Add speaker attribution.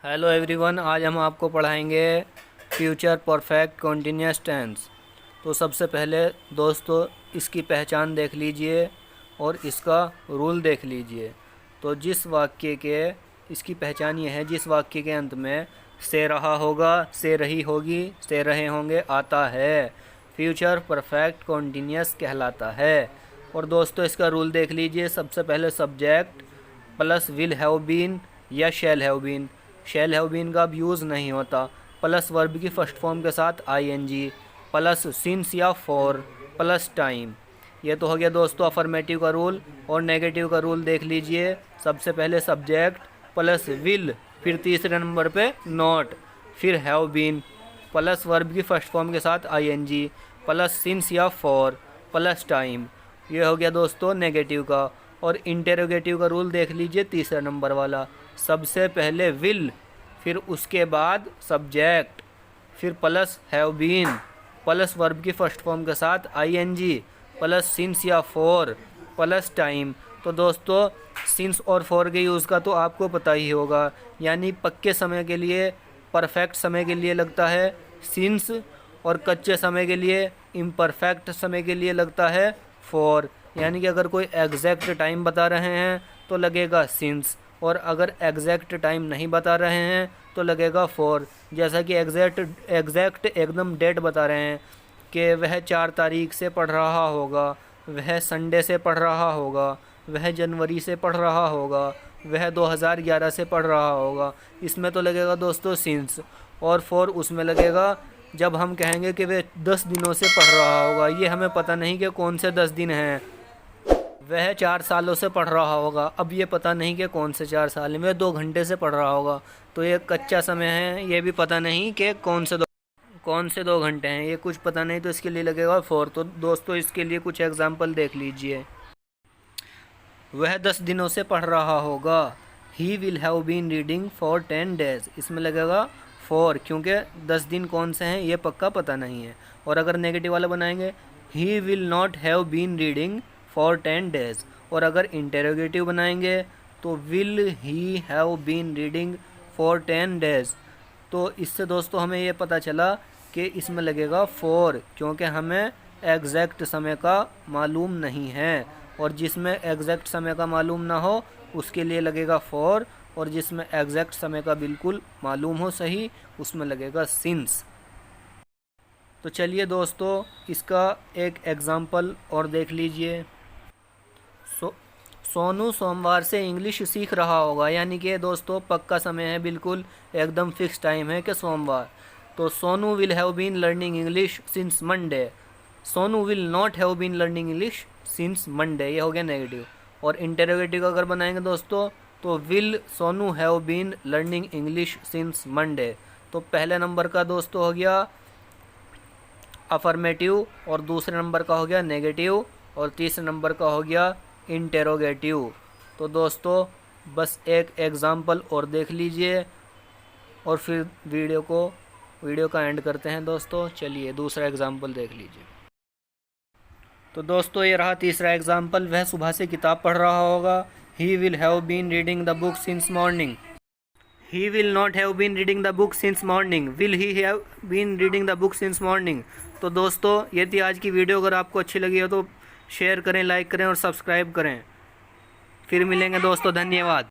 Speaker 1: Hello everyone, आज हम आपको पढ़ाएंगे फ्यूचर परफेक्ट कंटिन्यूअस टेंस। तो सबसे पहले दोस्तों इसकी पहचान देख लीजिए और इसका रूल देख लीजिए। तो जिस वाक्य के इसकी पहचान ये है, जिस वाक्य के अंत में से रहा होगा, से रही होगी, से रहे होंगे आता है, फ्यूचर परफेक्ट कंटिन्यूअस कहलाता है। और दोस्तों इसका रूल देख लीजिए। सबसे पहले subject plus will have been या shall have been. Shall have been का अब यूज़ नहीं होता। प्लस वर्ब की फर्स्ट फॉर्म के साथ आईएनजी प्लस सिंस या फॉर प्लस टाइम। ये तो हो गया दोस्तों अफर्मेटिव का रूल। और नेगेटिव का रूल देख लीजिए। सबसे पहले सब्जेक्ट प्लस विल, फिर तीसरे नंबर पे नॉट, फिर हैव बीन प्लस वर्ब की फर्स्ट फॉर्म के साथ आईएनजी प्लस सिंस या फॉर प्लस टाइम। ये हो गया दोस्तों नेगेटिव का। और इंटेरोगेटिव का रूल देख लीजिए, तीसरा नंबर वाला। सबसे पहले विल, फिर उसके बाद सब्जेक्ट, फिर plus have been plus verb की फर्स्ट फॉर्म के साथ आईएनजी प्लस सिंस या फॉर प्लस टाइम। तो दोस्तों सिंस और फॉर के यूज़ का तो आपको पता ही होगा, यानी पक्के समय के लिए, परफेक्ट समय के लिए लगता है सिंस, और कच्चे समय के लिए, इम्परफेक्ट समय के लिए लगता है फॉर। यानी कि अगर कोई एग्जैक्ट टाइम बता रहे हैं तो लगेगा सिंस, और अगर एग्जैक्ट टाइम नहीं बता रहे हैं तो लगेगा फॉर। जैसा कि एग्जैक्ट एकदम डेट बता रहे हैं कि वह 4 तारीख से पढ़ रहा होगा, वह संडे से पढ़ रहा होगा, वह जनवरी से पढ़ रहा होगा, वह 2011 से पढ़ रहा होगा, इसमें तो लगेगा दोस्तों सिंस। और फॉर उसमें लगेगा जब हम कहेंगे कि वह 10 दिनों से पढ़ रहा होगा। ये हमें पता नहीं कि कौन से 10 दिन हैं। वह 4 सालों से पढ़ रहा होगा, अब ये पता नहीं कि कौन से 4 साल में, 2 घंटे से पढ़ रहा होगा, तो ये कच्चा समय है। ये भी पता नहीं कि कौन से 2 घंटे हैं, ये कुछ पता नहीं, तो इसके लिए लगेगा फॉर। तो दोस्तों इसके लिए कुछ एग्जाम्पल देख लीजिए। वह 10 दिनों से पढ़ रहा होगा। He will have been reading for 10 days, इसमें लगेगा फॉर, क्योंकि 10 दिन कौन से हैं ये पक्का पता नहीं है। और अगर नेगेटिव वाला बनाएंगे, he will not have been reading for 10 days. और अगर इंटेरोगेटिव बनाएंगे तो will he have been reading for 10 days. तो इससे दोस्तों हमें ये पता चला कि इसमें लगेगा फॉर, क्योंकि हमें एग्जैक्ट समय का मालूम नहीं है। और जिसमें एग्जैक्ट समय का मालूम ना हो उसके लिए लगेगा फॉर, और जिसमें एग्जैक्ट समय का बिल्कुल मालूम हो सही उसमें लगेगा सिंस। तो चलिए दोस्तों इसका एक एग्ज़ाम्पल और देख लीजिए। सोनू सोमवार से इंग्लिश सीख रहा होगा, यानी कि दोस्तों पक्का समय है, बिल्कुल एकदम फिक्स टाइम है कि सोमवार। तो Sonu will have been learning English since Monday. Sonu will not have been learning English since Monday, ये हो गया नेगेटिव। और इंटेरोगेटिव अगर बनाएंगे दोस्तों तो will Sonu have been learning English since Monday. तो पहले नंबर का दोस्तों हो गया अफर्मेटिव, और दूसरे नंबर का हो गया नेगेटिव, और तीसरे नंबर का हो गया इंटेरोगेटिव। तो दोस्तों बस एक एग्ज़ाम्पल और देख लीजिए और फिर वीडियो का एंड करते हैं दोस्तों। चलिए दूसरा एग्ज़ाम्पल देख लीजिए। तो दोस्तों ये रहा तीसरा एग्ज़ाम्पल। वह सुबह से किताब पढ़ रहा होगा। He will have been reading the book since morning. He will not have been reading the book since morning. Will he have been reading the book since morning. तो दोस्तों ये थी आज की वीडियो। अगर आपको अच्छी लगी हो तो शेयर करें, लाइक करें और सब्सक्राइब करें। फिर मिलेंगे दोस्तों, धन्यवाद।